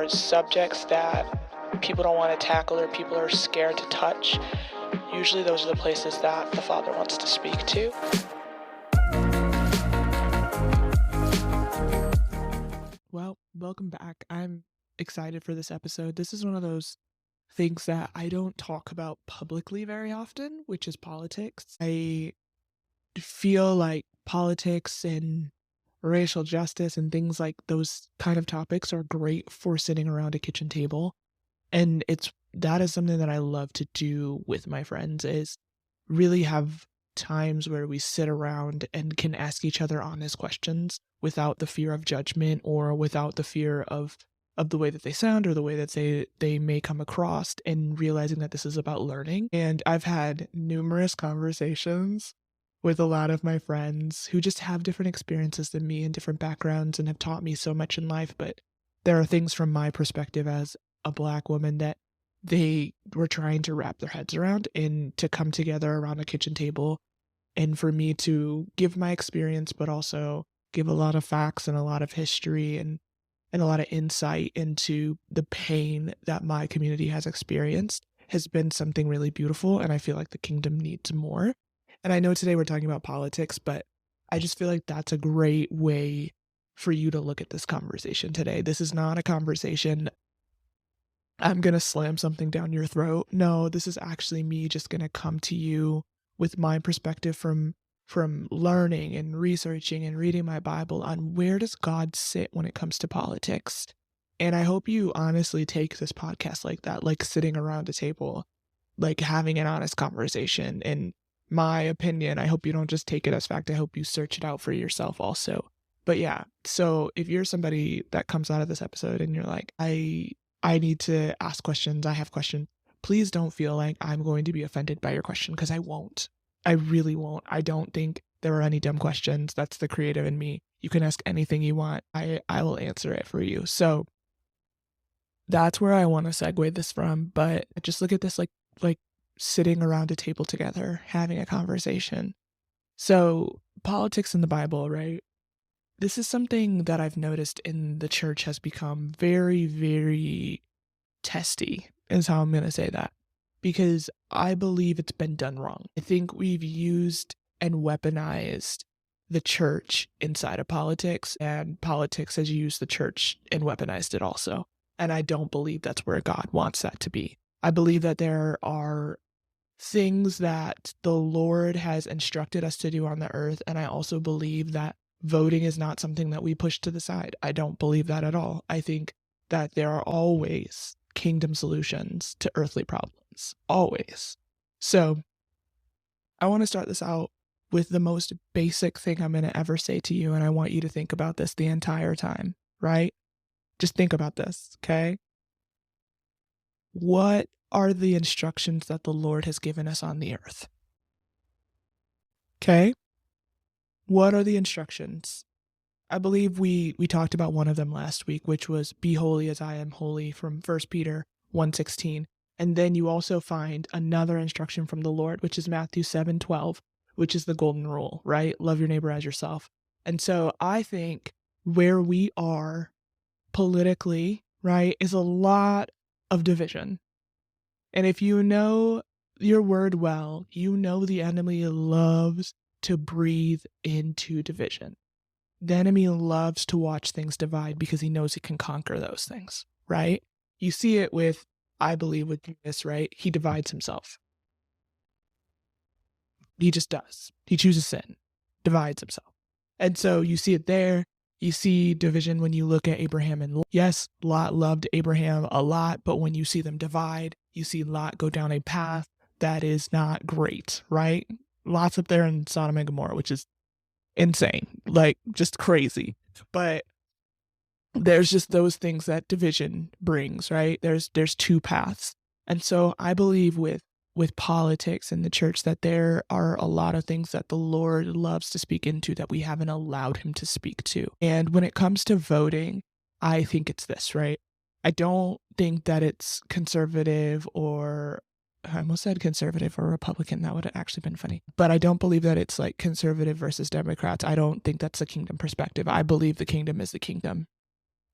are subjects that people don't want to tackle or people are scared to touch, usually those are the places that the Father wants to speak to. Well, welcome back. I'm excited for this episode. This is one of those things that I don't talk about publicly very often, which is politics. I feel like politics and racial justice and things like those kind of topics are great for sitting around a kitchen table. And that is something that I love to do with my friends, is really have times where we sit around and can ask each other honest questions without the fear of judgment or without the fear of the way that they sound or the way that they may come across, and realizing that this is about learning. And I've had numerous conversations with a lot of my friends who just have different experiences than me and different backgrounds and have taught me so much in life. But there are things from my perspective as a Black woman that they were trying to wrap their heads around, and to come together around a kitchen table and for me to give my experience, but also give a lot of facts and a lot of history and a lot of insight into the pain that my community has experienced has been something really beautiful. And I feel like the kingdom needs more. And I know today we're talking about politics, but I just feel like that's a great way for you to look at this conversation today. This is not a conversation I'm going to slam something down your throat. No, this is actually me just going to come to you with my perspective from learning and researching and reading my Bible on where does God sit when it comes to politics. And I hope you honestly take this podcast like that, like sitting around a table, like having an honest conversation. And my opinion, I hope you don't just take it as fact. I hope you search it out for yourself also. But yeah, so if you're somebody that comes out of this episode and you're like, I need to ask questions, I have questions, please don't feel like I'm going to be offended by your question, because I won't. I really won't. I don't think there are any dumb questions. That's the creative in me. You can ask anything you want. I will answer it for you. So that's where I want to segue this from. But just look at this like sitting around a table together, having a conversation. So politics in the Bible, right? This is something that I've noticed in the church has become very, very testy, is how I'm going to say that, because I believe it's been done wrong. I think we've used and weaponized the church inside of politics, and politics has used the church and weaponized it also. And I don't believe that's where God wants that to be. I believe that there are things that the Lord has instructed us to do on the earth, and I also believe that voting is not something that we push to the side. I don't believe that at all. I think that there are always kingdom solutions to earthly problems. Always. So I want to start this out with the most basic thing I'm going to ever say to you. And I want you to think about this the entire time, right? Just think about this, okay? What are the instructions that the Lord has given us on the earth? Okay? What are the instructions? I believe we talked about one of them last week, which was be holy as I am holy, from 1 Peter 1:16. And then you also find another instruction from the Lord, which is Matthew 7:12, which is the golden rule, right? Love your neighbor as yourself. And so I think where we are politically, right, is a lot of division. And if you know your word well, you know the enemy loves to breathe into division. The enemy loves to watch things divide because he knows he can conquer those things, right? You see it with, I believe, with Judas, right? He divides himself. He just does. He chooses sin, divides himself. And so you see it there. You see division when you look at Abraham and Lot. Yes, Lot loved Abraham a lot, but when you see them divide, you see Lot go down a path that is not great, right? Lot's up there in Sodom and Gomorrah, which is insane, like just crazy. But there's just those things that division brings, right? There's two paths. And so I believe with politics in the church that there are a lot of things that the Lord loves to speak into that we haven't allowed him to speak to. And when it comes to voting, I think it's this, right? I don't think that it's conservative or I almost said conservative or Republican. That would have actually been funny. But I don't believe that it's like conservative versus Democrats. I don't think that's the kingdom perspective. I believe the kingdom is the kingdom.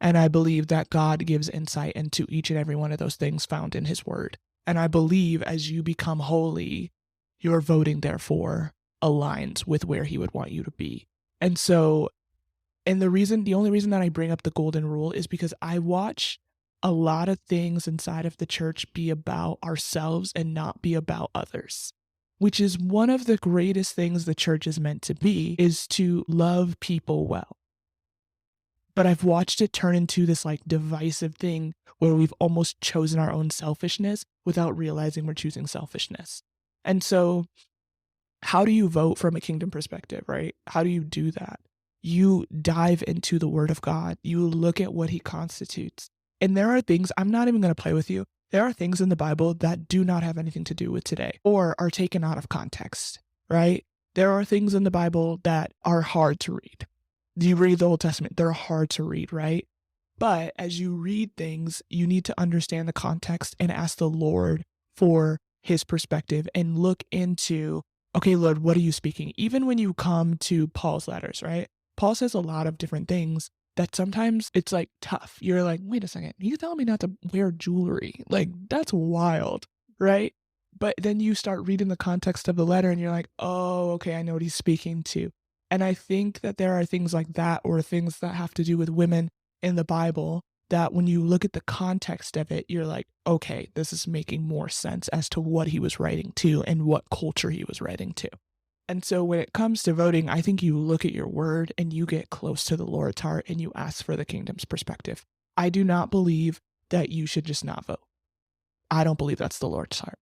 And I believe that God gives insight into each and every one of those things found in his word. And I believe as you become holy, your voting therefore aligns with where he would want you to be. And so, the only reason that I bring up the golden rule is because I watch a lot of things inside of the church be about ourselves and not be about others, which is one of the greatest things the church is meant to be, is to love people well. But I've watched it turn into this like divisive thing where we've almost chosen our own selfishness without realizing we're choosing selfishness. And so how do you vote from a kingdom perspective, right? How do you do that? You dive into the word of God. You look at what he constitutes. And there are things, I'm not even going to play with you. There are things in the Bible that do not have anything to do with today or are taken out of context, right? There are things in the Bible that are hard to read. You read the Old Testament, they're hard to read, right? But as you read things, you need to understand the context and ask the Lord for his perspective and look into, okay, Lord, what are you speaking? Even when you come to Paul's letters, right? Paul says a lot of different things that sometimes it's like tough. You're like, wait a second, you telling me not to wear jewelry? Like, that's wild, right? But then you start reading the context of the letter and you're like, oh, okay, I know what he's speaking to. And I think that there are things like that, or things that have to do with women in the Bible, that when you look at the context of it, you're like, okay, this is making more sense as to what he was writing to and what culture he was writing to. And so when it comes to voting, I think you look at your word and you get close to the Lord's heart and you ask for the kingdom's perspective. I do not believe that you should just not vote. I don't believe that's the Lord's heart.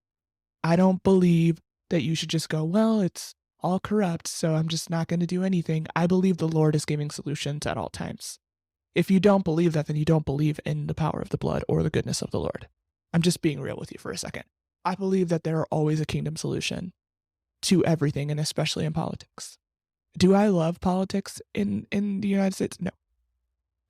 I don't believe that you should just go, well, it's all corrupt, so I'm just not going to do anything. I believe the Lord is giving solutions at all times. If you don't believe that, then you don't believe in the power of the blood or the goodness of the Lord. I'm just being real with you for a second. I believe that there are always a kingdom solution to everything, and especially in politics. Do I love politics in the United States? No.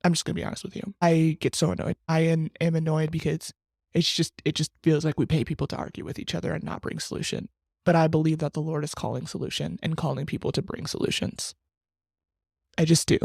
I'm just going to be honest with you. I get so annoyed. I am annoyed because it just feels like we pay people to argue with each other and not bring solution. But I believe that the Lord is calling solution and calling people to bring solutions. I just do.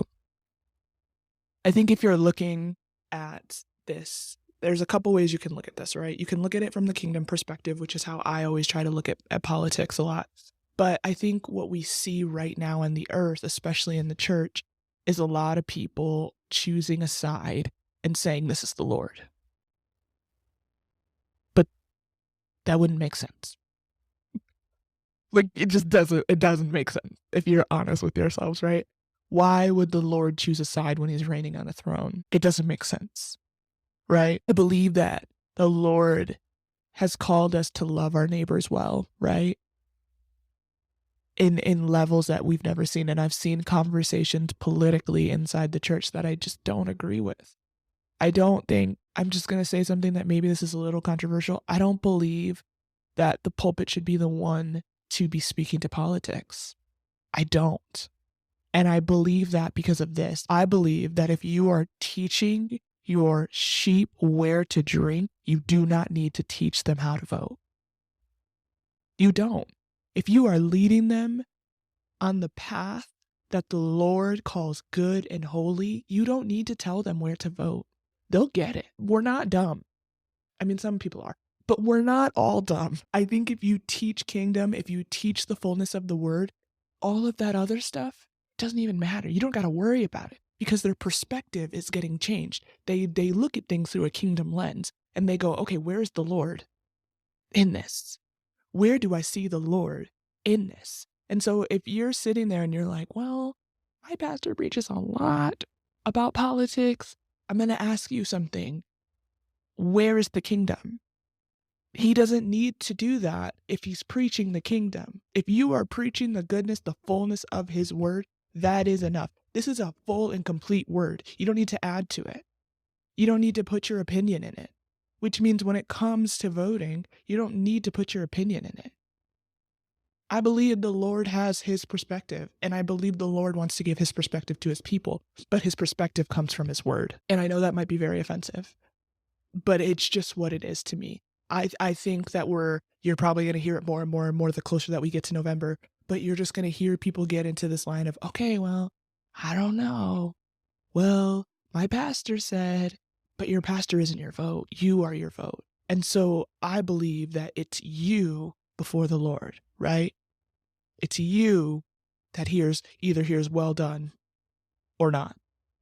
I think if you're looking at this, there's a couple ways you can look at this, right? You can look at it from the kingdom perspective, which is how I always try to look at politics a lot. But I think what we see right now in the earth, especially in the church, is a lot of people choosing a side and saying this is the Lord. But that wouldn't make sense. Like, it doesn't make sense if you're honest with yourselves, right? Why would the Lord choose a side when he's reigning on a throne? It doesn't make sense, right? I believe that the Lord has called us to love our neighbors well, right? In levels that we've never seen. And I've seen conversations politically inside the church that I just don't agree with. I'm just going to say something that maybe this is a little controversial. I don't believe that the pulpit should be the one to be speaking to politics. I don't. And I believe that because of this. I believe that if you are teaching your sheep where to drink, you do not need to teach them how to vote. You don't. If you are leading them on the path that the Lord calls good and holy, you don't need to tell them where to vote. They'll get it. We're not dumb. I mean, some people are, but we're not all dumb. I think if you teach kingdom, if you teach the fullness of the word, all of that other stuff doesn't even matter. You don't got to worry about it because their perspective is getting changed. They look at things through a kingdom lens and they go, okay, where's the Lord in this? Where do I see the Lord in this? And so if you're sitting there and you're like, well, my pastor preaches a lot about politics, I'm going to ask you something. Where is the kingdom? He doesn't need to do that if he's preaching the kingdom. If you are preaching the goodness, the fullness of his word, that is enough. This is a full and complete word. You don't need to add to it. You don't need to put your opinion in it, which means when it comes to voting, you don't need to put your opinion in it. I believe the Lord has his perspective, and I believe the Lord wants to give his perspective to his people, but his perspective comes from his word. And I know that might be very offensive, but it's just what it is to me. I think that you're probably going to hear it more and more and more the closer that we get to November, but you're just going to hear people get into this line of, okay, well, I don't know. Well, my pastor said, but your pastor isn't your vote. You are your vote. And so I believe that it's you before the Lord, right? It's you that either hears well done or not.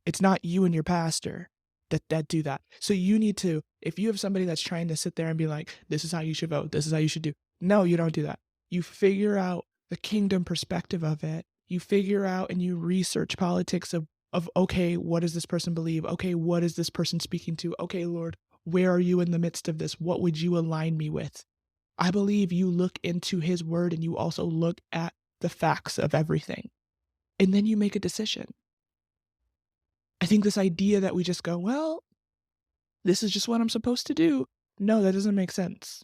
It's not you and your pastor that do that. So you need to, if you have somebody that's trying to sit there and be like, this is how you should vote, this is how you should do. No, you don't do that. You figure out the kingdom perspective of it. You figure out and you research politics of okay, what does this person believe? Okay, what is this person speaking to? Okay, Lord, where are you in the midst of this? What would you align me with? I believe you look into his word and you also look at the facts of everything. And then you make a decision. I think this idea that we just go, well, this is just what I'm supposed to do. No, that doesn't make sense.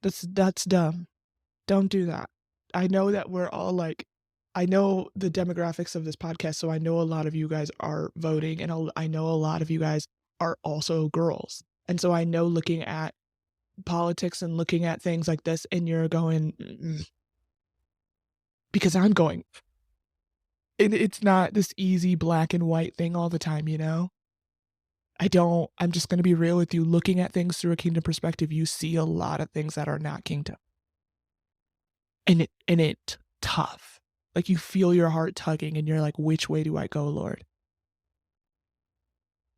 That's dumb. Don't do that. I know that we're all like, I know the demographics of this podcast, so I know a lot of you guys are voting, and I know a lot of you guys are also girls. And so I know looking at politics and looking at things like this, and you're going, because I'm going. And it's not this easy black and white thing all the time, you know? I'm just going to be real with you. Looking at things through a kingdom perspective, you see a lot of things that are not kingdom. And it's tough. Like you feel your heart tugging and you're like, which way do I go, Lord?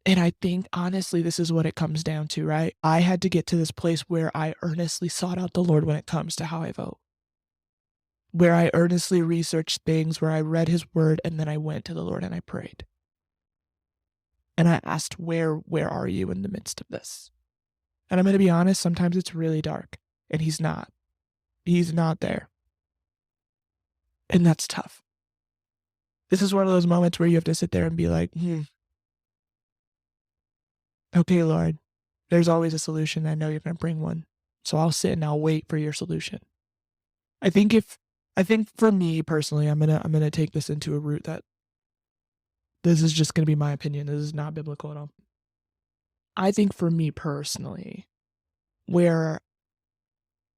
And I think honestly, this is what it comes down to, right? I had to get to this place where I earnestly sought out the Lord when it comes to how I vote. Where I earnestly researched things, where I read his word, and then I went to the Lord and I prayed. And I asked, where are you in the midst of this? And I'm going to be honest, sometimes it's really dark, and he's not. He's not there. And that's tough. This is one of those moments where you have to sit there and be like, okay, Lord, there's always a solution. I know you're going to bring one. So I'll sit and I'll wait for your solution. I think for me personally, I'm going to take this into a route that this is just going to be my opinion. This is not biblical at all. I think for me personally, where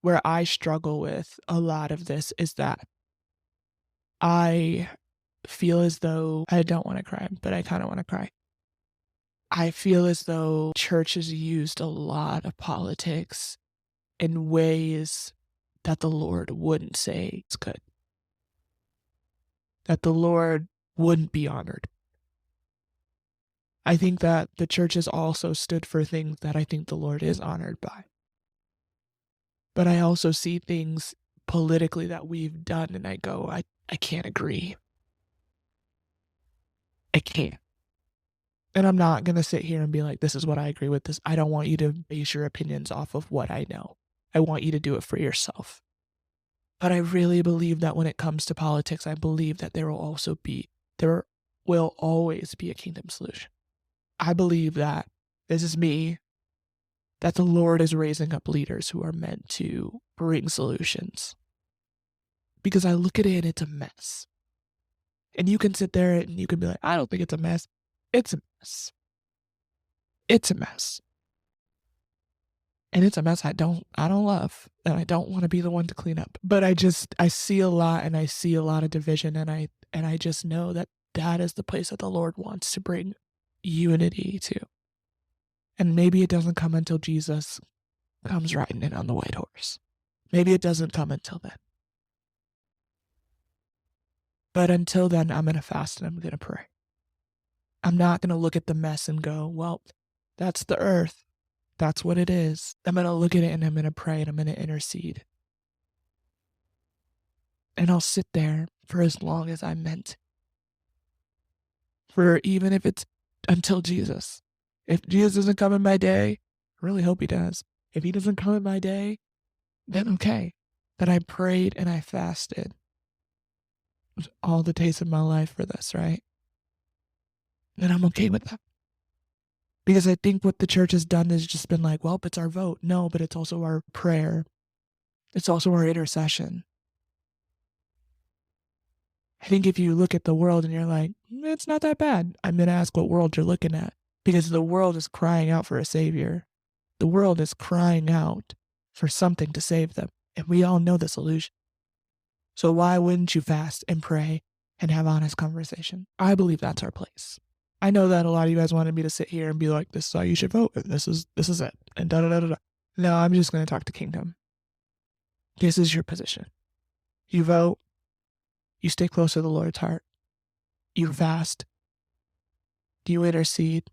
I struggle with a lot of this is that I feel as though, I don't want to cry, but I kind of want to cry. I feel as though church has used a lot of politics in ways that the Lord wouldn't say it's good. That the Lord wouldn't be honored. I think that the church has also stood for things that I think the Lord is honored by. But I also see things politically that we've done and I go, I can't agree. I can't. And I'm not going to sit here and be like, this is what I agree with this. I don't want you to base your opinions off of what I know. I want you to do it for yourself. But I really believe that when it comes to politics, I believe that there will always be a kingdom solution. I believe that, this is me, that the Lord is raising up leaders who are meant to bring solutions. Because I look at it and it's a mess. And you can sit there and you can be like, I don't think it's a mess. It's a mess. It's a mess. And it's a mess I don't love. And I don't want to be the one to clean up. But I see a lot, and I see a lot of division, and I just know that is the place that the Lord wants to bring unity to. And maybe it doesn't come until Jesus comes riding in on the white horse. Maybe it doesn't come until then. But until then, I'm going to fast and I'm going to pray. I'm not going to look at the mess and go, well, that's the earth. That's what it is. I'm going to look at it and I'm going to pray and I'm going to intercede. And I'll sit there for as long as I'm meant. For even if it's until Jesus. If Jesus doesn't come in my day, I really hope he does. If he doesn't come in my day, then okay. Then I prayed and I fasted. All the days of my life for this, right? And I'm okay with that. Because I think what the church has done is just been like, well, it's our vote. No, but it's also our prayer. It's also our intercession. I think if you look at the world and you're like, it's not that bad, I'm going to ask what world you're looking at. Because the world is crying out for a savior. The world is crying out for something to save them. And we all know the solution. So why wouldn't you fast and pray and have honest conversation? I believe that's our place. I know that a lot of you guys wanted me to sit here and be like, this is how you should vote, and this is it, and da da da da da. No, I'm just going to talk to kingdom. This is your position. You vote, you stay close to the Lord's heart, you fast, you intercede.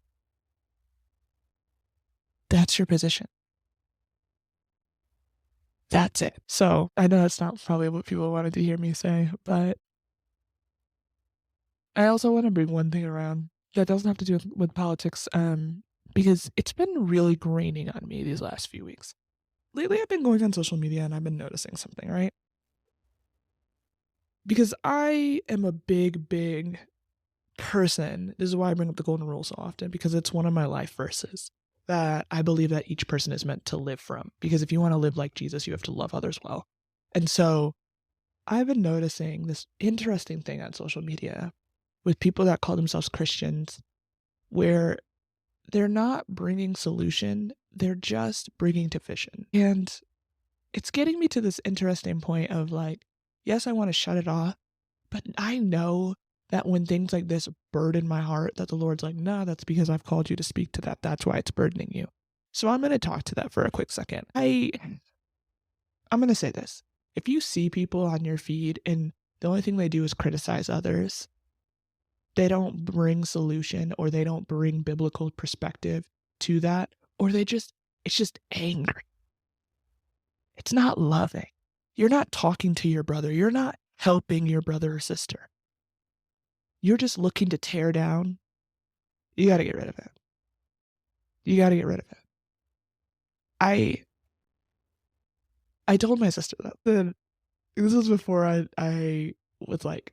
That's your position. That's it. So I know that's not probably what people wanted to hear me say, but I also want to bring one thing around that doesn't have to do with politics, because it's been really graining on me these last few weeks. Lately, I've been going on social media and I've been noticing something, right? Because I am a big person. This is why I bring up the golden rule so often, because it's one of my life verses that I believe that each person is meant to live from. Because if you want to live like Jesus, you have to love others well. And so I've been noticing this interesting thing on social media with people that call themselves Christians, where they're not bringing solution, they're just bringing division. And it's getting me to this interesting point of like, yes, I want to shut it off, but I know that when things like this burden my heart, that the Lord's like, no, that's because I've called you to speak to that. That's why it's burdening you. So I'm going to talk to that for a quick second. I'm going to say this. If you see people on your feed and the only thing they do is criticize others, they don't bring solution, or they don't bring biblical perspective to that, or it's just angry. It's not loving. You're not talking to your brother. You're not helping your brother or sister. You're just looking to tear down. You got to get rid of it. You got to get rid of it. I told my sister that. This was before I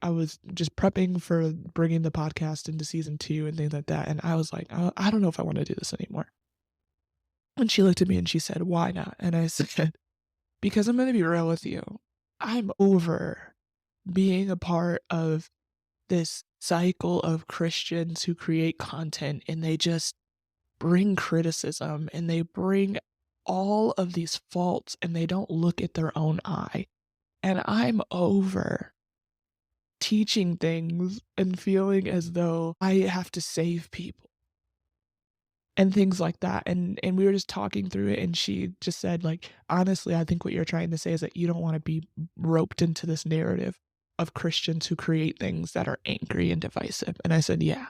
was just prepping for bringing the podcast into season 2 and things like that. And I was like, I don't know if I want to do this anymore. And she looked at me and she said, why not? And I said, because I'm going to be real with you. I'm over being a part of this cycle of Christians who create content and they just bring criticism and they bring all of these faults and they don't look at their own eye. And I'm over teaching things and feeling as though I have to save people and things like that. And we were just talking through it, and she just said, like, honestly, I think what you're trying to say is that you don't want to be roped into this narrative of Christians who create things that are angry and divisive. And I said, yeah,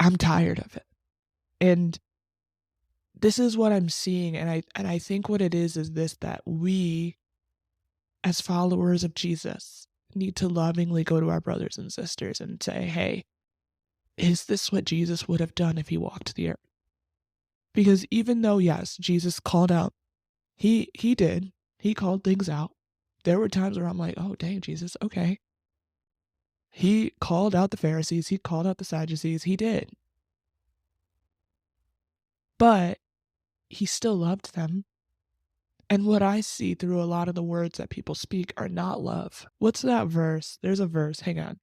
I'm tired of it. And this is what I'm seeing. And I think what it is this, that we, as followers of Jesus, need to lovingly go to our brothers and sisters and say, hey, is this what Jesus would have done if he walked the earth? Because even though, yes, Jesus called out, he did, he called things out. There were times where I'm like, oh, dang, Jesus, okay. He called out the Pharisees, he called out the Sadducees, he did. But he still loved them. And what I see through a lot of the words that people speak are not love. What's that verse? There's a verse. Hang on.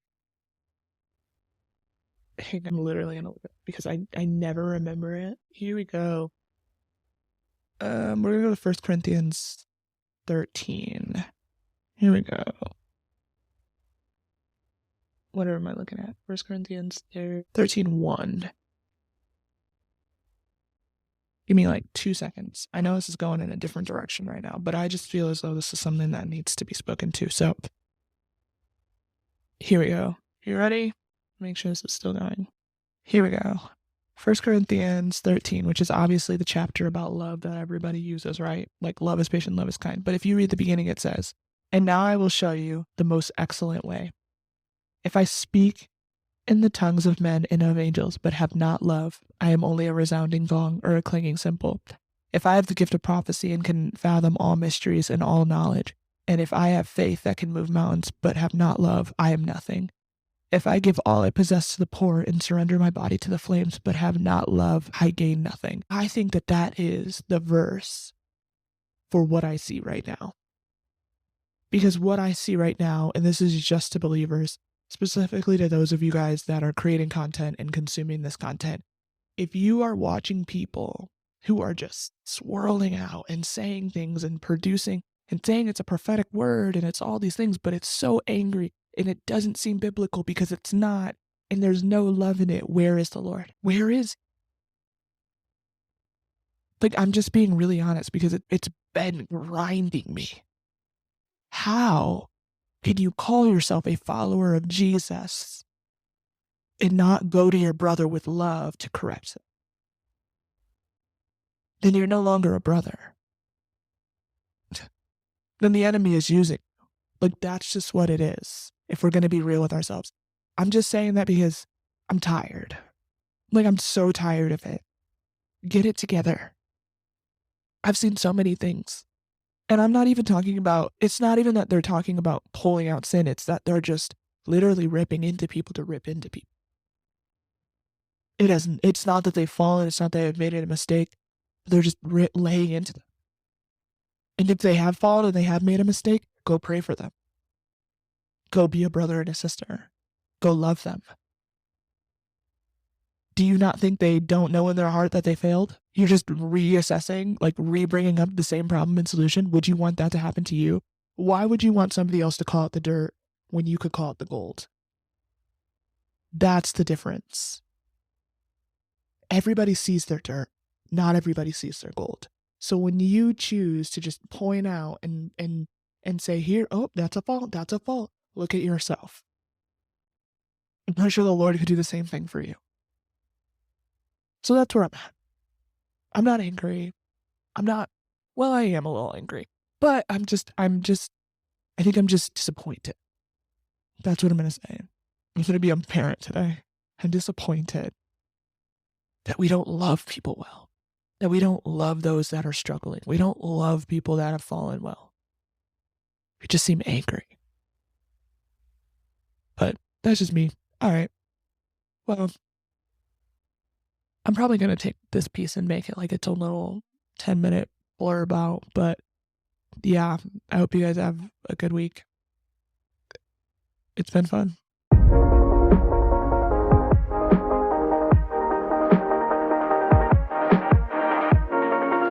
I'm literally going to look at it because I never remember it. Here we go. We're going to go to 1 Corinthians 13. Here we go. What am I looking at? 1 Corinthians 13:1. Give me like 2 seconds. I know this is going in a different direction right now, but I just feel as though this is something that needs to be spoken to. So here we go. You ready? Make sure this is still going. Here we go. 1 Corinthians 13, which is obviously the chapter about love that everybody uses, right? Like, love is patient, love is kind. But if you read the beginning, it says, and now I will show you the most excellent way. If I speak in the tongues of men and of angels, but have not love, I am only a resounding gong or a clanging cymbal. If I have the gift of prophecy and can fathom all mysteries and all knowledge, and if I have faith that can move mountains, but have not love, I am nothing. If I give all I possess to the poor and surrender my body to the flames, but have not love, I gain nothing. I think that is the verse for what I see right now. Because what I see right now, and this is just to believers, specifically to those of you guys that are creating content and consuming this content, if you are watching people who are just swirling out and saying things and producing and saying it's a prophetic word and it's all these things, but it's so angry and it doesn't seem biblical because it's not, and there's no love in it, where is the Lord? Where is? Like, I'm just being really honest because it's been grinding me. How can you call yourself a follower of Jesus and not go to your brother with love to correct him? Then you're no longer a brother. Then the enemy is using you. Like, that's just what it is, if we're going to be real with ourselves. I'm just saying that because I'm tired. Like, I'm so tired of it. Get it together. I've seen so many things. And I'm not even talking about, it's not even that they're talking about pulling out sin. It's that they're just literally ripping into people to rip into people. It's not that they've fallen. It's not that they've made a mistake. They're just laying into them. And if they have fallen and they have made a mistake, go pray for them. Go be a brother and a sister. Go love them. Do you not think they don't know in their heart that they failed? You're just reassessing, like re-bringing up the same problem and solution. Would you want that to happen to you? Why would you want somebody else to call it the dirt when you could call it the gold? That's the difference. Everybody sees their dirt. Not everybody sees their gold. So when you choose to just point out and say, here, oh, that's a fault. Look at yourself. I'm pretty sure the Lord could do the same thing for you. So that's where I'm at. I'm not angry. Well, I am a little angry, but I think I'm just disappointed. That's what I'm going to say. I'm going to be a parent today. I'm disappointed that we don't love people well, that we don't love those that are struggling. We don't love people that have fallen well. We just seem angry. But that's just me. All right. Well, I'm probably going to take this piece and make it like its own little 10-minute blurb out. But yeah, I hope you guys have a good week. It's been fun.